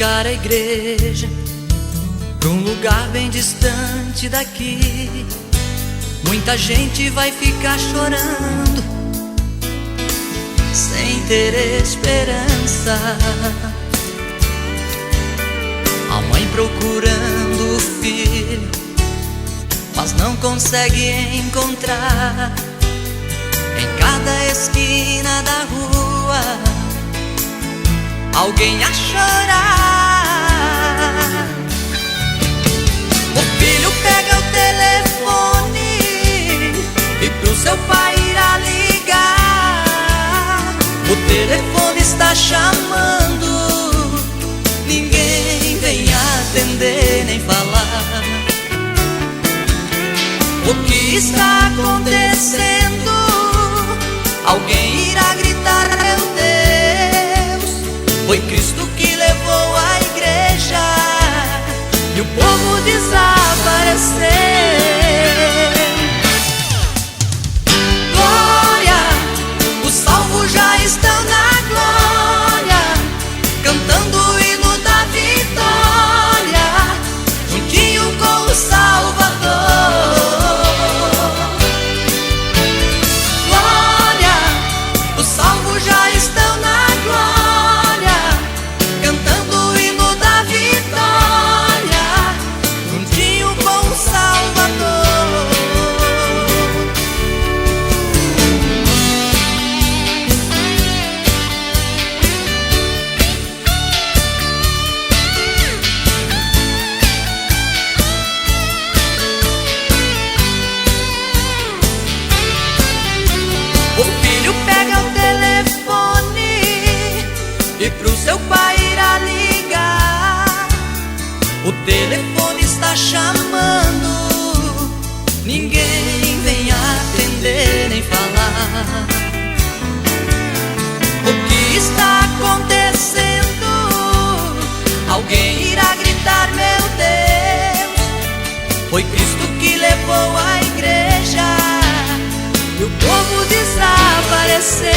buscar a igreja pra um lugar bem distante daqui. Muita gente vai ficar chorando sem ter esperança. A mãe procurando o filho, mas não consegue encontrar. Em cada esquina da rua, alguém a chorar. O filho pega o telefone e pro seu pai irá ligar. O telefone está chamando, ninguém vem atender nem falar. O que está acontecendo? Alguém irá gritar: meu Deus, foi Cristo que levou a igreja e o povo desapareceu. Glória, os salvos já estão na glória, cantando o hino da vitória, juntinho com o Salvador. Glória, os salvos já estão na glória, cantando o hino da vitória, juntinho com o Salvador. O filho pega o telefone e pro seu pai irá ligar. O telefone está chamando, ninguém vem atender nem falar. O que está acontecendo? Alguém irá gritar: meu Deus, foi Cristo que levou a igreja e o povo desapareceu.